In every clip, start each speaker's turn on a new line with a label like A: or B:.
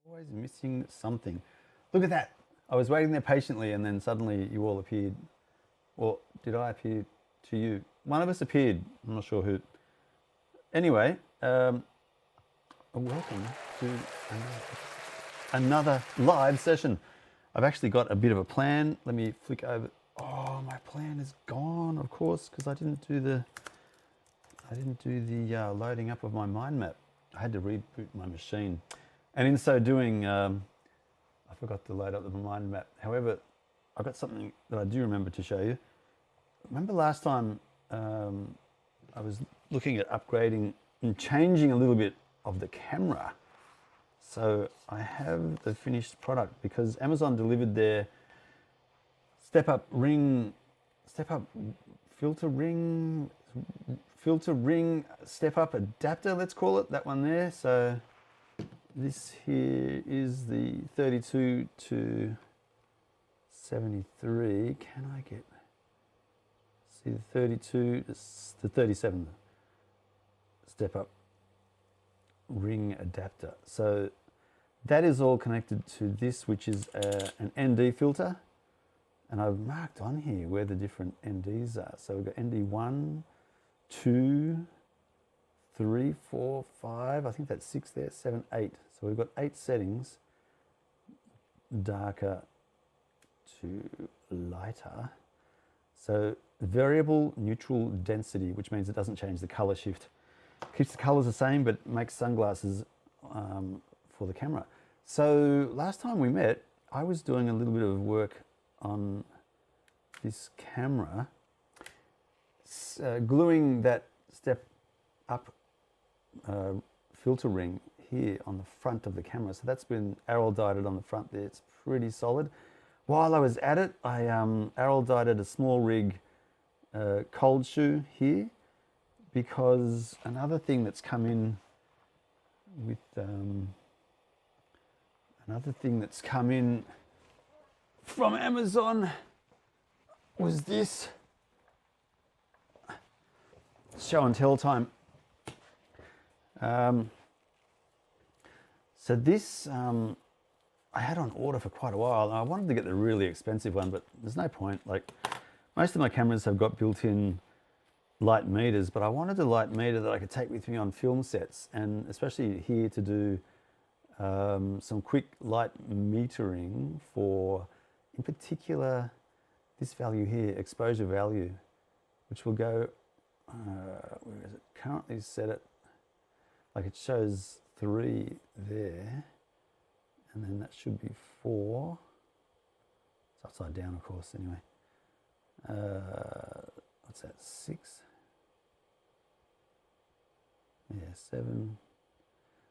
A: Always missing something. Look at that. I was waiting there patiently and then suddenly you all appeared. Or did I appear to you? One of us appeared. I'm not sure who. Anyway, welcome to another live session. I've actually got a bit of a plan. Let me flick over. Oh, my plan is gone, of course, because I didn't do the loading up of my mind map. I had to reboot my machine. And in so doing, I forgot to load up the mind map. However, I've got something that I do remember to show you. Remember last time I was looking at upgrading and changing a little bit of the camera. So I have the finished product because Amazon delivered their step-up filter ring step-up adapter, let's call it, that one there. So this here is the 32 to 73. Can I get, see the 32 to 37 step-up ring adapter. So that is all connected to this, which is an ND filter. And I've marked on here where the different NDs are. So we've got ND 1, 2, 3, 4, 5, I think that's 6 there, 7, 8. So we've got 8 settings, darker to lighter. So variable neutral density, which means it doesn't change the color shift. Keeps the colors the same, but makes sunglasses for the camera. So last time we met, I was doing a little bit of work on this camera, gluing that step up filter ring here on the front of the camera. So that's been araldite on the front there. It's pretty solid. While I was at it, I araldited a small rig cold shoe here, because another thing that's come in with from Amazon was this show and tell time. So this I had on order for quite a while. I wanted to get the really expensive one, but there's no point. Like, most of my cameras have got built-in light meters, but I wanted a light meter that I could take with me on film sets, and especially here to do some quick light metering for, in particular, this value here, exposure value, which will go, where is it? Currently set it, like it shows 3 there, and then that should be 4. It's upside down, of course, anyway. What's that, 6? Yeah, 7.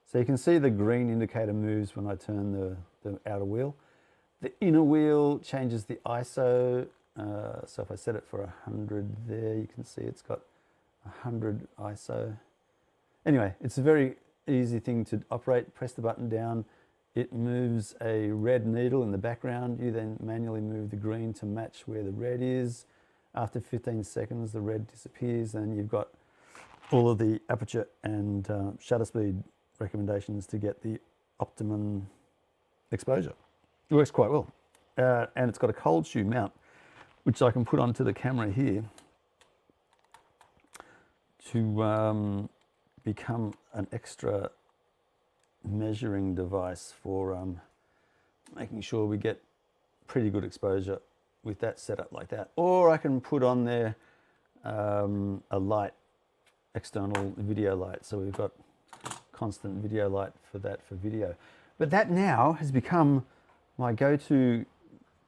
A: So you can see the green indicator moves when I turn the outer wheel. The inner wheel changes the ISO. So if I set it for 100 there, you can see it's got 100 ISO. Anyway, it's a very easy thing to operate. Press the button down. It moves a red needle in the background. You then manually move the green to match where the red is. After 15 seconds, the red disappears, and you've got all of the aperture and shutter speed recommendations to get the optimum exposure. It works quite well. And it's got a cold shoe mount, which I can put onto the camera here to become an extra measuring device for making sure we get pretty good exposure with that setup like that. Or I can put on there a light, external video light. So we've got constant video light for that, for video. But that now has become my go-to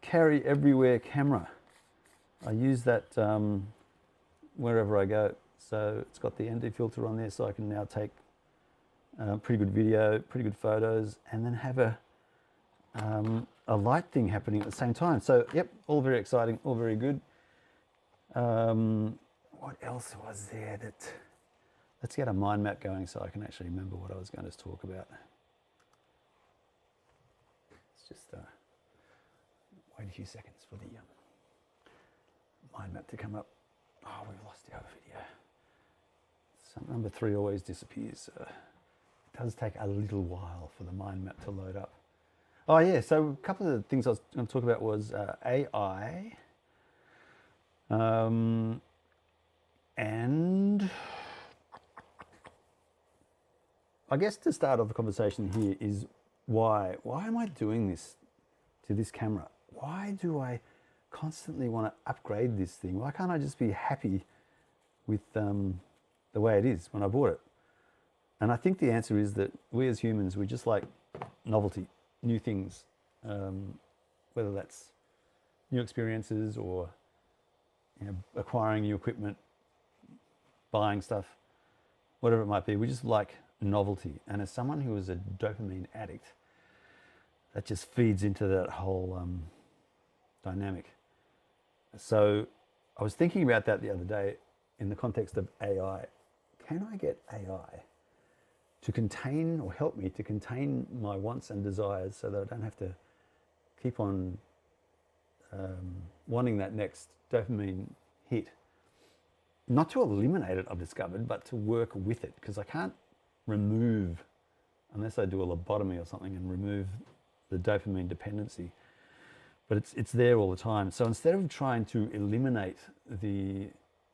A: carry everywhere camera. I use that wherever I go. So it's got the ND filter on there, so I can now take pretty good video, pretty good photos, and then have a light thing happening at the same time. So yep, all very exciting, all very good. What else was there that, let's get a mind map going so I can actually remember what I was going to talk about. Let's just wait a few seconds for the mind map to come up. Oh, we've lost our video. So number 3 always disappears. does take a little while for the mind map to load up. Oh yeah, so a couple of the things I was going to talk about was AI, and I guess to start off the conversation here is why am I doing this to this camera? Why do I constantly want to upgrade this thing? Why can't I just be happy with the way it is when I bought it? And I think the answer is that we as humans, we just like novelty, new things, whether that's new experiences or acquiring new equipment, buying stuff, whatever it might be. We just like novelty. And as someone who is a dopamine addict, that just feeds into that whole dynamic. So I was thinking about that the other day in the context of AI. Can I get AI to contain or help me to contain my wants and desires so that I don't have to keep on wanting that next dopamine hit? Not to eliminate it, I've discovered, but to work with it, because I can't remove, unless I do a lobotomy or something and remove the dopamine dependency, but it's there all the time. So instead of trying to eliminate the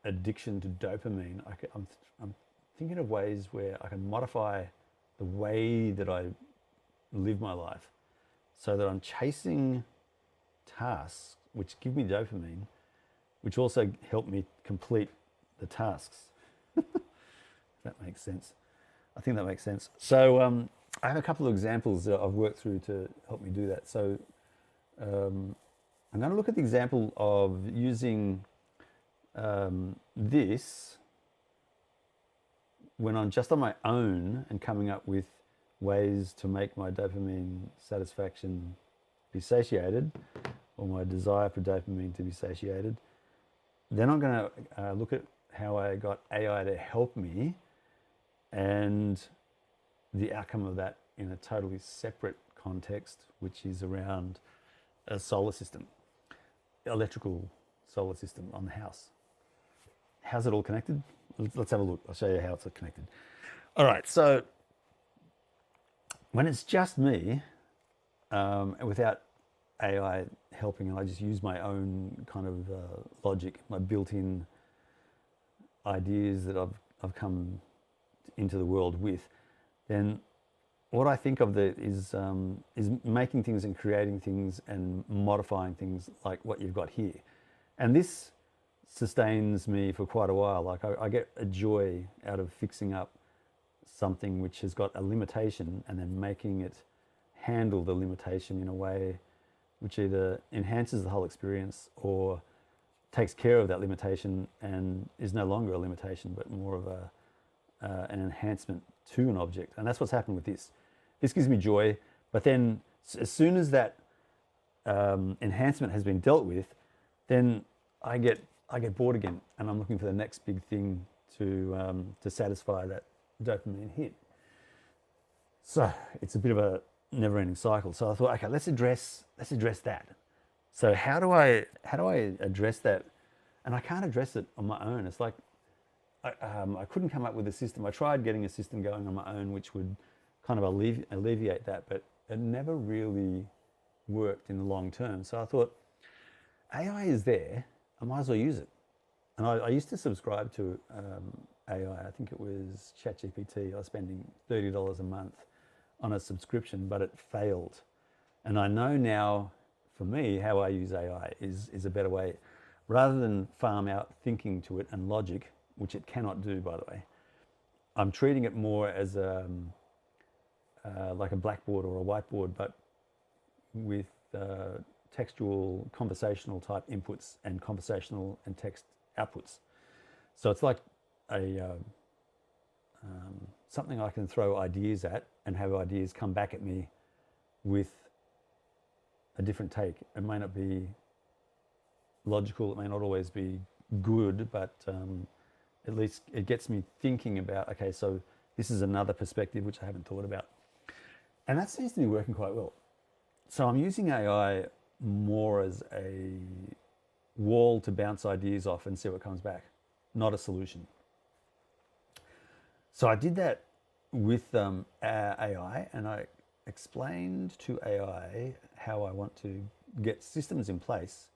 A: addiction to dopamine, I'm thinking of ways where I can modify the way that I live my life so that I'm chasing tasks which give me dopamine, which also help me complete the tasks. That makes sense. I think that makes sense. So I have a couple of examples that I've worked through to help me do that. So I'm going to look at the example of using this when I'm just on my own and coming up with ways to make my dopamine satisfaction be satiated, or my desire for dopamine to be satiated. Then I'm going to look at how I got AI to help me and the outcome of that in a totally separate context, which is around a solar system, electrical solar system on the house. How's it all connected? Let's have a look. I'll show you how it's connected. All right, so when it's just me, without AI helping, and I just use my own kind of logic, my built-in ideas that I've come into the world with, then what I think of is making things and creating things and modifying things like what you've got here. And this sustains me for quite a while. Like I get a joy out of fixing up something which has got a limitation and then making it handle the limitation in a way which either enhances the whole experience or takes care of that limitation and is no longer a limitation but more of an enhancement to an object. And that's what's happened with this. This gives me joy, but then as soon as that enhancement has been dealt with, then I get bored again, and I'm looking for the next big thing to satisfy that dopamine hit. So it's a bit of a never-ending cycle. So I thought, okay, let's address that. So how do I address that? And I can't address it on my own. It's like I couldn't come up with a system. I tried getting a system going on my own, which would kind of alleviate that, but it never really worked in the long term. So I thought, AI is there. I might as well use it. And I used to subscribe to AI. I think it was ChatGPT. I was spending $30 a month on a subscription, but it failed. And I know now, for me, how I use AI is a better way. Rather than farm out thinking to it and logic, which it cannot do, by the way, I'm treating it more as like a blackboard or a whiteboard, but with textual, conversational type inputs and conversational and text outputs. So it's like a something I can throw ideas at and have ideas come back at me with a different take. It may not be logical, it may not always be good, but at least it gets me thinking about, okay, so this is another perspective which I haven't thought about. And that seems to be working quite well. So I'm using AI more as a wall to bounce ideas off and see what comes back, not a solution. So I did that with AI, and I explained to AI how I want to get systems in place.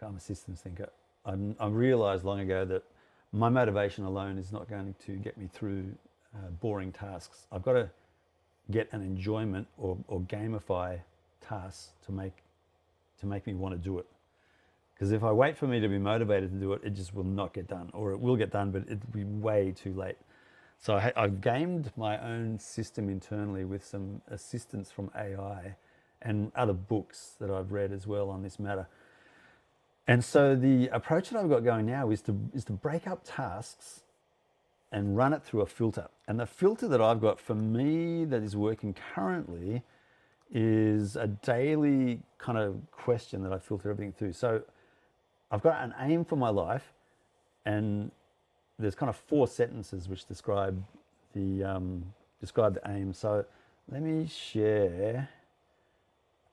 A: I'm a systems thinker. I realized long ago that my motivation alone is not going to get me through boring tasks. I've got to get an enjoyment or gamify tasks to make me want to do it. Because if I wait for me to be motivated to do it, it just will not get done, or it will get done, but it'll be way too late. So I've gamed my own system internally with some assistance from AI and other books that I've read as well on this matter. And so the approach that I've got going now is to break up tasks and run it through a filter. And the filter that I've got for me that is working currently is a daily kind of question that I filter everything through. So I've got an aim for my life, and there's kind of 4 sentences which describe the aim. So let me share.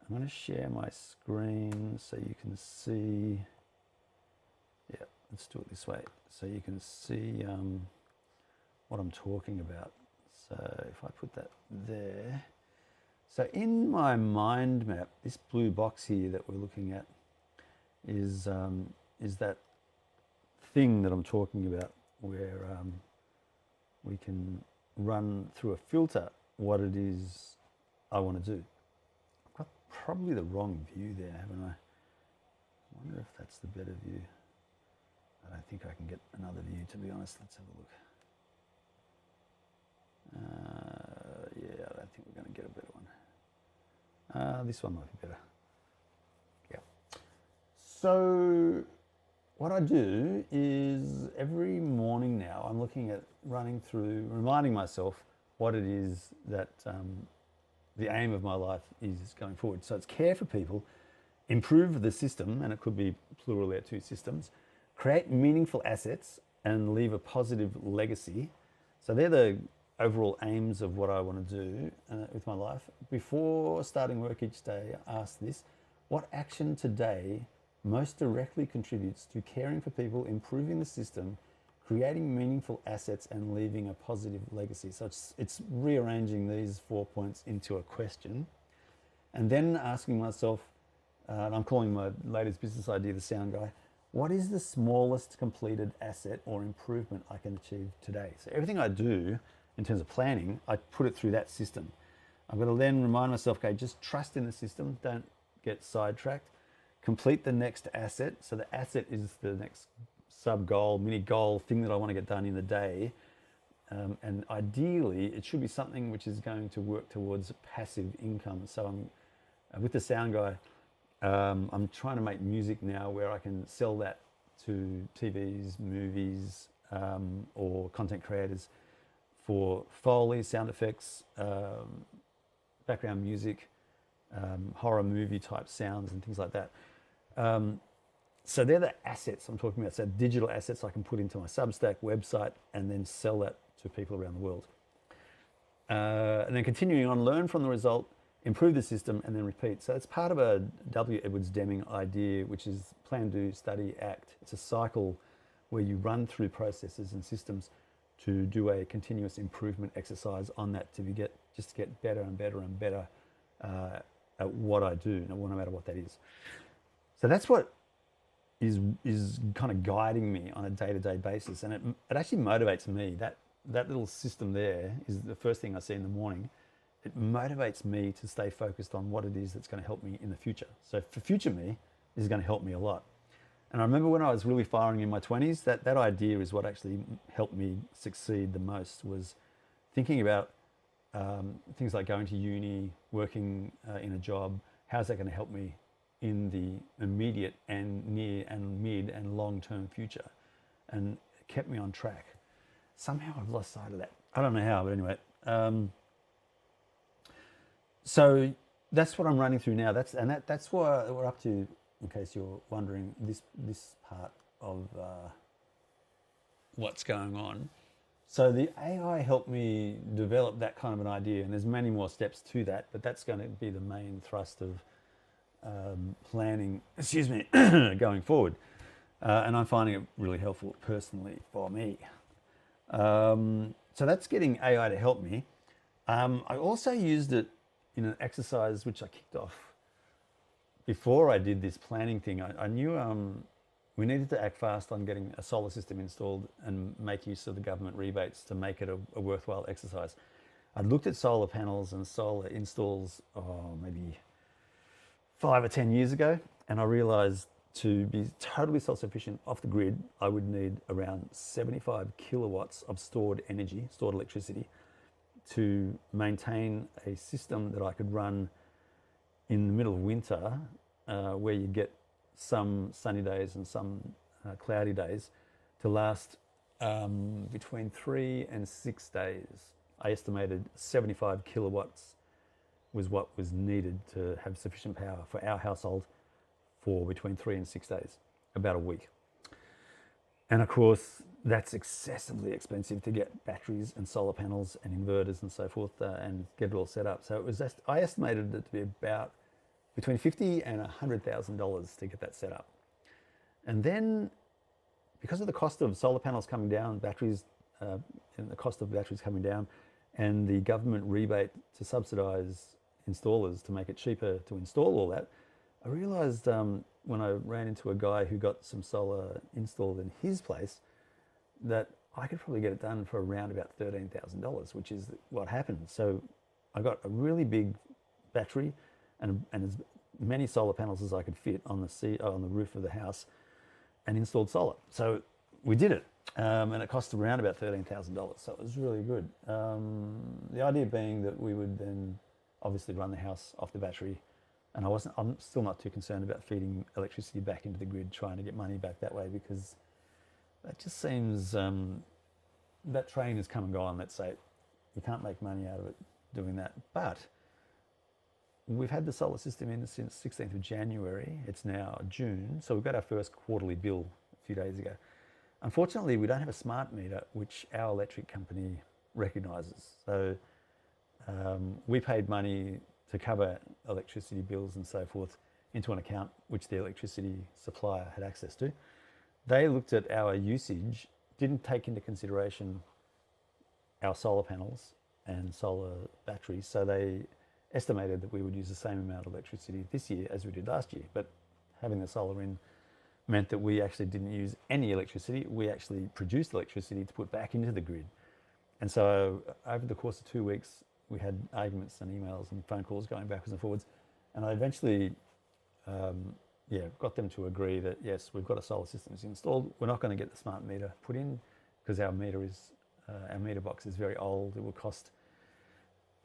A: I'm going to share my screen so you can see. Yeah, let's do it this way so you can see what I'm talking about. So if I put that there. So in my mind map, this blue box here that we're looking at is that thing that I'm talking about, where we can run through a filter what it is I want to do. I've got probably the wrong view there, haven't I? I wonder if that's the better view. I don't think I can get another view, to be honest. Let's have a look. Yeah, I don't think we're going to get a better one. This one might be better. Yeah. So what I do is every morning now I'm looking at running through, reminding myself what it is that the aim of my life is going forward. So it's care for people, improve the system, and it could be plural there, 2 systems, create meaningful assets, and leave a positive legacy. So they're the overall aims of what I want to do with my life. Before starting work each day, I ask this: what action today most directly contributes to caring for people, improving the system, creating meaningful assets, and leaving a positive legacy? So it's rearranging these 4 points into a question, and then asking myself, and I'm calling my latest business idea the sound guy, what is the smallest completed asset or improvement I can achieve today? So everything I do in terms of planning, I put it through that system. I've got to then remind myself, okay, just trust in the system, don't get sidetracked. Complete the next asset. So the asset is the next sub goal, mini goal, thing that I want to get done in the day. And ideally, it should be something which is going to work towards passive income. So I'm with the sound guy. I'm trying to make music now where I can sell that to TVs, movies, or content creators for Foley, sound effects, background music, horror movie type sounds and things like that. So they're the assets I'm talking about. So digital assets I can put into my Substack website and then sell that to people around the world. And then continuing on, learn from the result, improve the system, and then repeat. So it's part of a W. Edwards Deming idea, which is plan, do, study, act. It's a cycle where you run through processes and systems to do a continuous improvement exercise on that to get better and better and better at what I do, no matter what that is. So that's what is kind of guiding me on a day-to-day basis, and it actually motivates me. That little system there is the first thing I see in the morning. It motivates me to stay focused on what it is that's going to help me in the future. So for future me, this is going to help me a lot. And I remember when I was really firing in my 20s, that idea is what actually helped me succeed the most, was thinking about things like going to uni, working in a job. How's that going to help me in the immediate and near and mid and long-term future? And it kept me on track. Somehow I've lost sight of that. I don't know how, but anyway. So that's what I'm running through now. That's what we're up to, in case you're wondering, this part of what's going on. So the AI helped me develop that kind of an idea, and there's many more steps to that, but that's going to be the main thrust of planning, going forward. And I'm finding it really helpful personally for me. so that's getting AI to help me. I also used it in an exercise which I kicked off before I did this planning thing. I knew we needed to act fast on getting a solar system installed and make use of the government rebates to make it a worthwhile exercise. I'd looked at solar panels and solar installs, maybe 5 or 10 years ago, and I realized to be totally self-sufficient off the grid, I would need around 75 kilowatts of stored energy, stored electricity, to maintain a system that I could run in the middle of winter, where you get some sunny days and some cloudy days, to last between 3 and 6 days. I estimated 75 kilowatts was what was needed to have sufficient power for our household for between 3 and 6 days, about a week. And of course, that's excessively expensive to get batteries and solar panels and inverters and so forth, and get it all set up. So it was I estimated it to be about between $50,000 and $100,000 to get that set up. And then, because of the cost of solar panels coming down, batteries, and the cost of batteries coming down, and the government rebate to subsidise installers to make it cheaper to install all that, I realised when I ran into a guy who got some solar installed in his place that I could probably get it done for around about $13,000, which is what happened. So I got a really big battery and as many solar panels as I could fit on the roof of the house, and installed solar. So we did it, and it cost around about $13,000. So it was really good. The idea being that we would then obviously run the house off the battery, and I'm still not too concerned about feeding electricity back into the grid, trying to get money back that way, because that just seems, that train has come and gone, let's say. You can't make money out of it doing that. But we've had the solar system in since 16th of January. It's now June, so we've got our first quarterly bill a few days ago. Unfortunately, we don't have a smart meter, which our electric company recognises. So we paid money to cover electricity bills and so forth into an account which the electricity supplier had access to. They looked at our usage, didn't take into consideration our solar panels and solar batteries, so they estimated that we would use the same amount of electricity this year as we did last year. But having the solar in meant that we actually didn't use any electricity. We actually produced electricity to put back into the grid. And so over the course of 2 weeks, we had arguments and emails and phone calls going backwards and forwards. And I eventually got them to agree that, yes, we've got a solar system installed. We're not going to get the smart meter put in because our meter box is very old. It will cost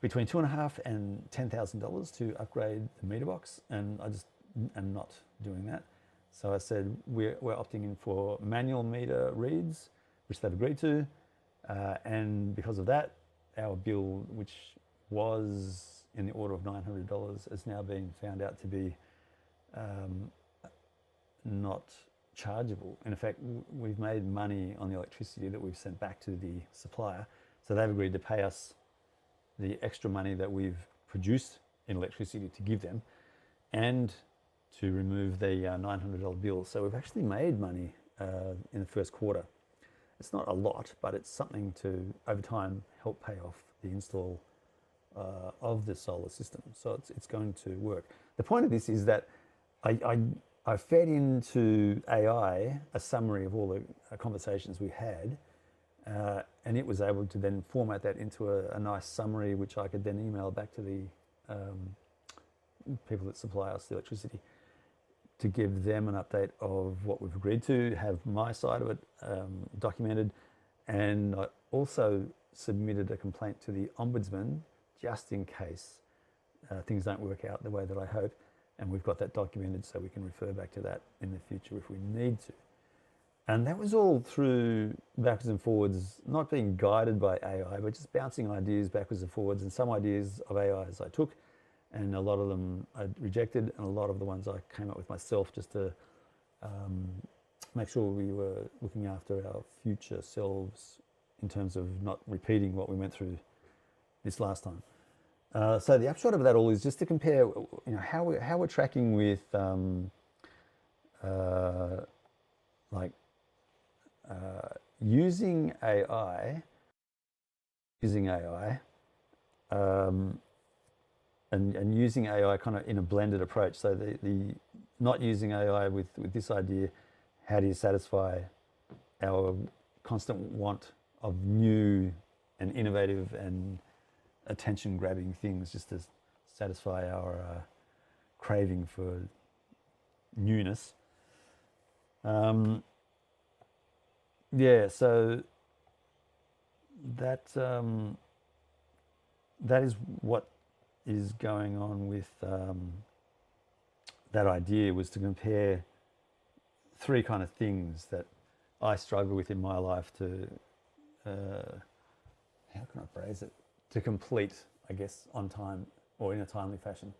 A: between $2,500 and $10,000 to upgrade the meter box, and I just am not doing that. So I said we're opting in for manual meter reads, which they've agreed to, and because of that, our bill, which was in the order of $900, has now been found out to be not chargeable. In fact, we've made money on the electricity that we've sent back to the supplier, so they've agreed to pay us the extra money that we've produced in electricity to give them, and to remove the $900 bill. So we've actually made money in the first quarter. It's not a lot, but it's something to, over time, help pay off the install of the solar system. So it's going to work. The point of this is that I fed into AI a summary of all the conversations we had, and it was able to then format that into a nice summary, which I could then email back to the people that supply us the electricity, to give them an update of what we've agreed to, have my side of it documented, and I also submitted a complaint to the Ombudsman just in case things don't work out the way that I hope, and we've got that documented so we can refer back to that in the future if we need to. And that was all through backwards and forwards, not being guided by AI, but just bouncing ideas backwards and forwards, and some ideas of AIs I took, and a lot of them I rejected, and a lot of the ones I came up with myself just to make sure we were looking after our future selves in terms of not repeating what we went through this last time. So the upshot of that all is just to compare, how we're tracking with using AI using AI, and using AI kind of in a blended approach. So the not using AI with this idea, how do you satisfy our constant want of new and innovative and attention-grabbing things, just to satisfy our craving for newness. Yeah, so that that is what is going on with that idea, was to compare three kind of things that I struggle with in my life to, how can I phrase it, to complete, I guess, on time or in a timely fashion,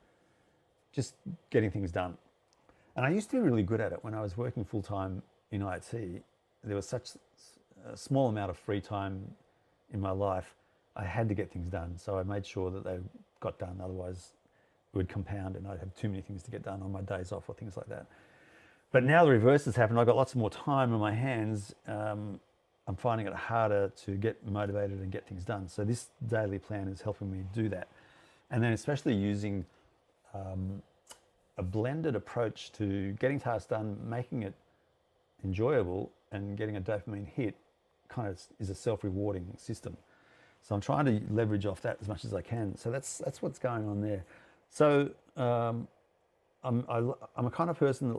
A: just getting things done. And I used to be really good at it when I was working full-time in IT. There was such a small amount of free time in my life. I had to get things done, so I made sure that they got done, otherwise it would compound and I'd have too many things to get done on my days off or things like that. But now the reverse has happened. I've got lots more time on my hands. I'm finding it harder to get motivated and get things done. So this daily plan is helping me do that. And then especially using a blended approach to getting tasks done, making it enjoyable and getting a dopamine hit, kind of is a self-rewarding system. So I'm trying to leverage off that as much as I can. So that's what's going on there. So I'm a kind of person that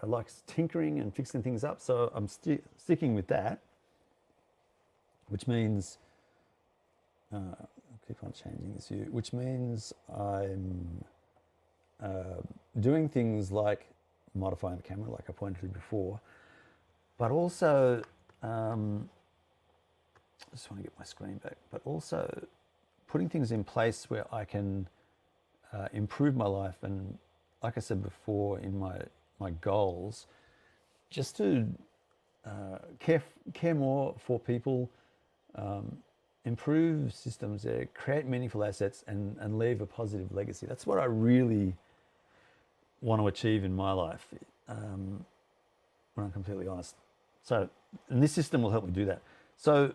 A: likes tinkering and fixing things up. So I'm sticking with that, which means I'll keep on changing this view, which means I'm doing things like modifying the camera, like I pointed to before, but also I just want to get my screen back, but also putting things in place where I can improve my life. And like I said before, in my goals, just to care more for people, improve systems there, create meaningful assets, and leave a positive legacy. That's what I really want to achieve in my life, when I'm completely honest. So, and this system will help me do that. So,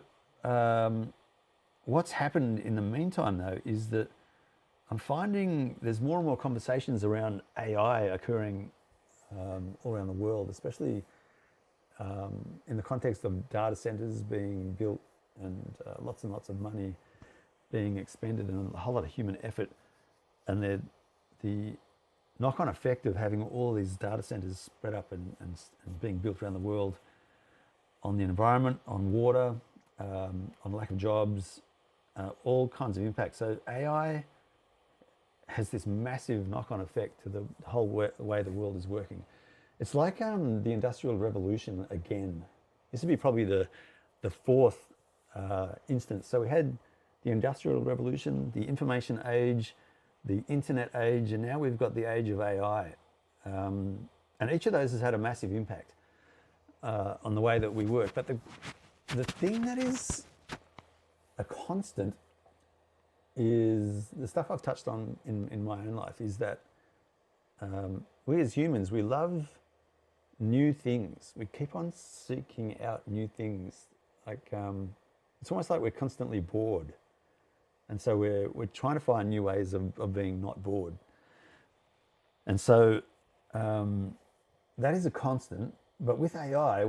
A: what's happened in the meantime, though, is that I'm finding there's more and more conversations around AI occurring all around the world, especially in the context of data centers being built and lots of money being expended and a whole lot of human effort. And the knock-on effect of having all these data centers spread up and being built around the world on the environment, on water, on lack of jobs, all kinds of impacts. So AI has this massive knock-on effect to the whole way the world is working. It's like the Industrial Revolution again. This would be probably the fourth instance. So we had the Industrial Revolution, the Information Age, the Internet Age, and now we've got the age of AI. And each of those has had a massive impact on the way that we work. But the thing that is a constant is the stuff I've touched on in my own life, is that we as humans, we love new things. We keep on seeking out new things. Like it's almost like we're constantly bored. And so we're trying to find new ways of being not bored. And so that is a constant. But with AI,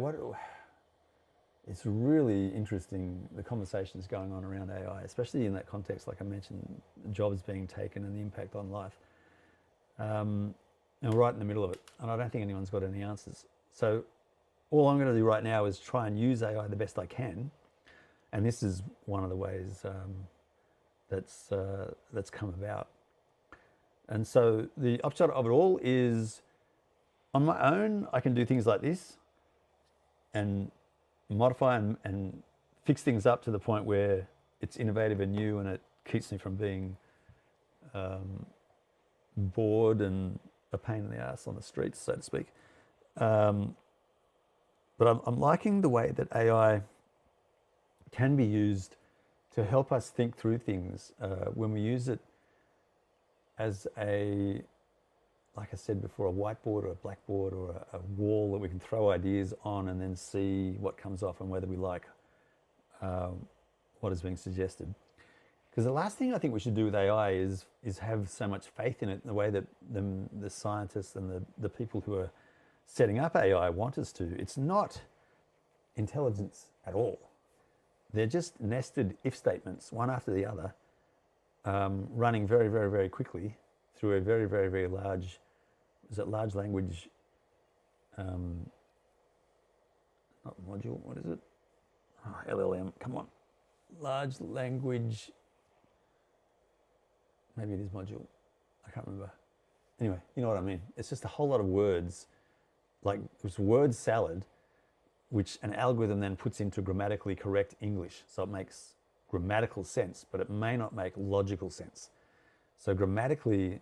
A: it's really interesting, the conversations going on around AI, especially in that context, like I mentioned, jobs being taken and the impact on life. And we're right in the middle of it. And I don't think anyone's got any answers. So all I'm going to do right now is try and use AI the best I can. And this is one of the ways that's come about. And so the upshot of it all is, on my own, I can do things like this and modify and fix things up to the point where it's innovative and new, and it keeps me from being bored and a pain in the ass on the streets, so to speak. But I'm liking the way that AI can be used to help us think through things when we use it as like I said before, a whiteboard or a blackboard or a wall that we can throw ideas on and then see what comes off and whether we like what is being suggested. Because the last thing I think we should do with AI is have so much faith in it in the way that the scientists and the people who are setting up AI want us to. It's not intelligence at all. They're just nested if statements, one after the other, running very, very, very quickly through a very, very, very large, large language, not module, what is it? Oh, LLM, come on. Large language, maybe it is module, I can't remember. Anyway, you know what I mean. It's just a whole lot of words, like it's word salad, which an algorithm then puts into grammatically correct English. So it makes grammatical sense, but it may not make logical sense. So grammatically,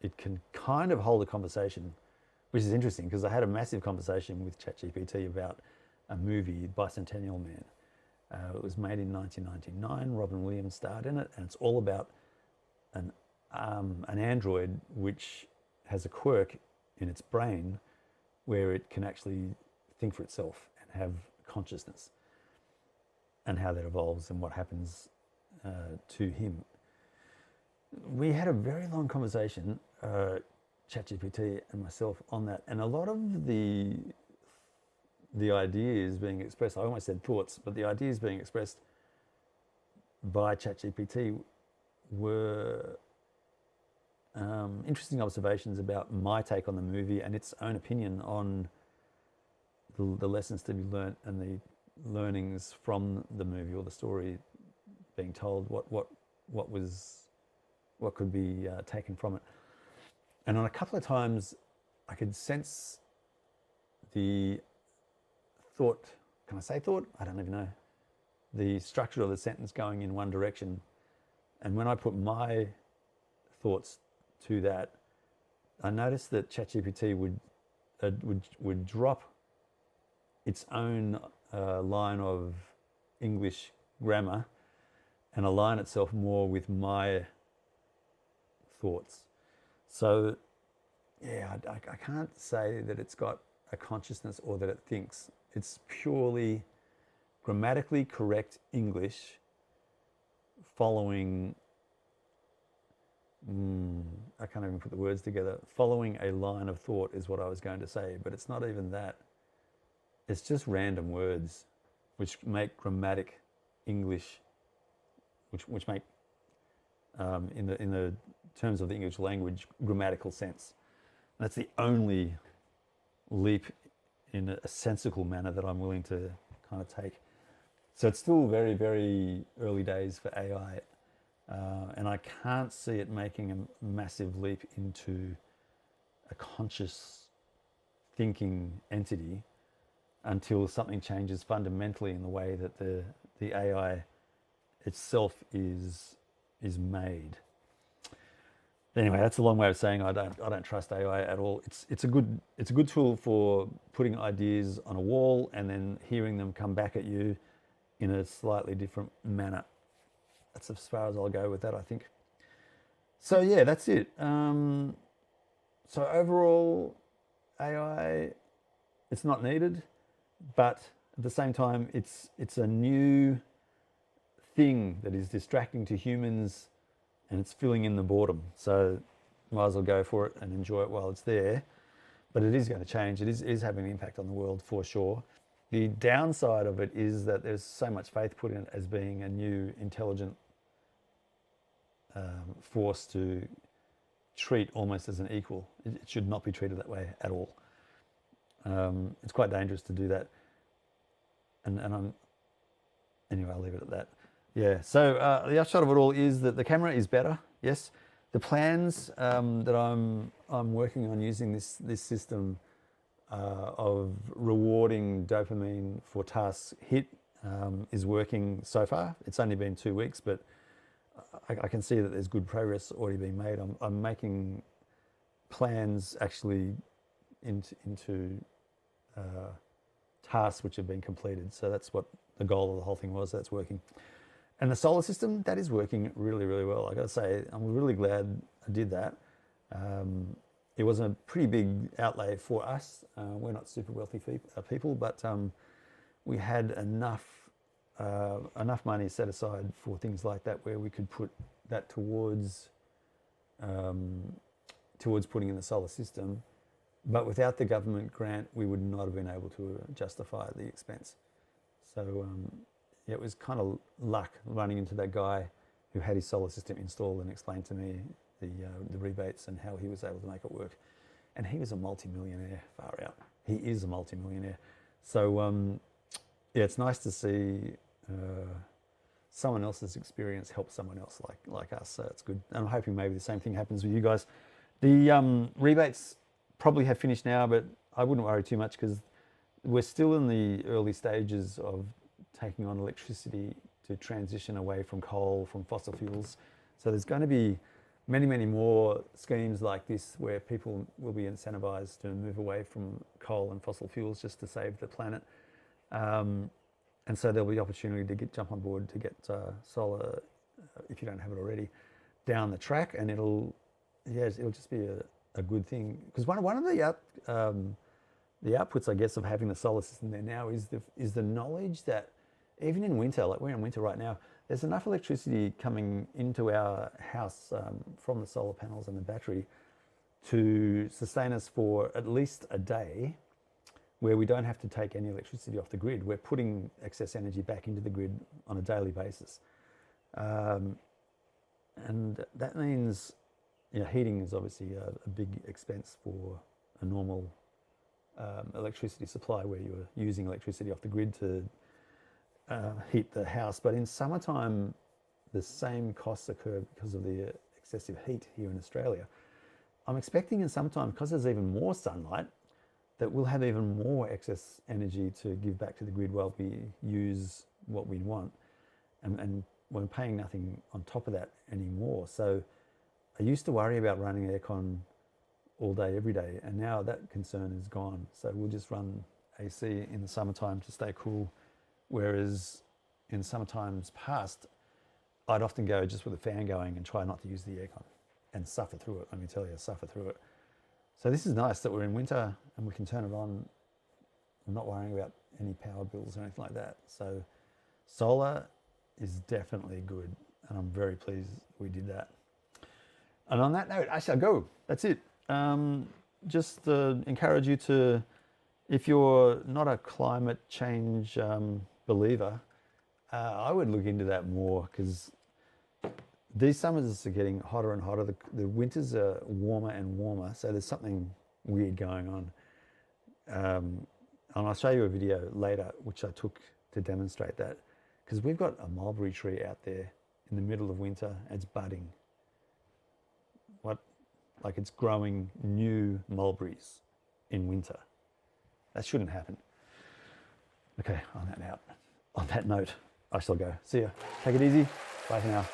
A: it can kind of hold a conversation, which is interesting because I had a massive conversation with ChatGPT about a movie, Bicentennial Man. It was made in 1999. Robin Williams starred in it, and it's all about an android which has a quirk in its brain where it can actually think for itself and have consciousness, and how that evolves and what happens to him. We had a very long conversation, ChatGPT and myself, on that, and a lot of the ideas being expressed, I almost said thoughts, but the ideas being expressed by ChatGPT were interesting observations about my take on the movie and its own opinion on the lessons to be learnt and the learnings from the movie or the story being told, what could be taken from it. And on a couple of times I could sense the thought, can I say thought? I don't even know. The structure of the sentence going in one direction. And when I put my thoughts to that, I noticed that ChatGPT would drop its own line of English grammar and align itself more with my thoughts. So, yeah, I can't say that it's got a consciousness or that it thinks. It's purely grammatically correct English following, I can't even put the words together, following a line of thought is what I was going to say, but it's not even that. It's just random words which make grammatic English, which make, in the terms of the English language, grammatical sense. That's the only leap in a sensical manner that I'm willing to kind of take. So it's still very, very early days for AI, and I can't see it making a massive leap into a conscious thinking entity until something changes fundamentally in the way that the AI itself is made. Anyway, that's a long way of saying I don't trust AI at all. It's a good tool for putting ideas on a wall and then hearing them come back at you in a slightly different manner. That's as far as I'll go with that, I think. So yeah, that's it. So overall, AI, it's not needed, but at the same time, it's a new thing that is distracting to humans, and it's filling in the boredom. So might as well go for it and enjoy it while it's there. But it is going to change. It is having an impact on the world for sure. The downside of it is that there's so much faith put in it as being a new intelligent force to treat almost as an equal. It should not be treated that way at all. It's quite dangerous to do that. Anyway, I'll leave it at that. Yeah, so the upshot of it all is that the camera is better, yes. The plans that I'm working on using this system of rewarding dopamine for tasks hit is working so far. It's only been 2 weeks, but I can see that there's good progress already being made. I'm making plans actually into tasks which have been completed. So that's what the goal of the whole thing was. That's working. And the solar system, that is working really, really well. I got to say, I'm really glad I did that. It was a pretty big outlay for us. We're not super wealthy people, but we had enough enough money set aside for things like that, where we could put that towards putting in the solar system. But without the government grant, we would not have been able to justify the expense. So yeah, it was kind of luck running into that guy who had his solar system installed and explained to me the rebates and how he was able to make it work. And he was a multi-millionaire, far out. He is a multi-millionaire. So yeah, it's nice to see someone else's experience help someone else like us. So it's good. And I'm hoping maybe the same thing happens with you guys. The rebates probably have finished now, but I wouldn't worry too much because we're still in the early stages of taking on electricity to transition away from coal, from fossil fuels. So there's going to be many, many more schemes like this where people will be incentivized to move away from coal and fossil fuels just to save the planet. And so there'll be opportunity to jump on board to get solar, if you don't have it already, down the track, and it'll just be a good thing. Because one of the outputs, I guess, of having the solar system there now is the knowledge that even in winter, like we're in winter right now, there's enough electricity coming into our house from the solar panels and the battery to sustain us for at least a day, where we don't have to take any electricity off the grid. We're putting excess energy back into the grid on a daily basis. And that means, heating is obviously a big expense for a normal electricity supply where you're using electricity off the grid to heat the house. But in summertime, the same costs occur because of the excessive heat here in Australia. I'm expecting in summertime, because there's even more sunlight, that we'll have even more excess energy to give back to the grid while we use what we want. And we're paying nothing on top of that anymore. So I used to worry about running aircon all day, every day, and now that concern is gone. So we'll just run AC in the summertime to stay cool. Whereas in summertimes past, I'd often go just with a fan going and try not to use the aircon and suffer through it. Let me tell you, suffer through it. So this is nice that we're in winter and we can turn it on. I'm not worrying about any power bills or anything like that. So solar is definitely good, and I'm very pleased we did that. And on that note, I shall go. That's it. Just encourage you to, if you're not a climate change believer, I would look into that more, because these summers are getting hotter and hotter. The winters are warmer and warmer, so there's something weird going on. And I'll show you a video later which I took to demonstrate that, because we've got a mulberry tree out there in the middle of winter. It's budding. Like it's growing new mulberries in winter. That shouldn't happen. Okay, on that note, I shall go. See ya. Take it easy. Bye for now.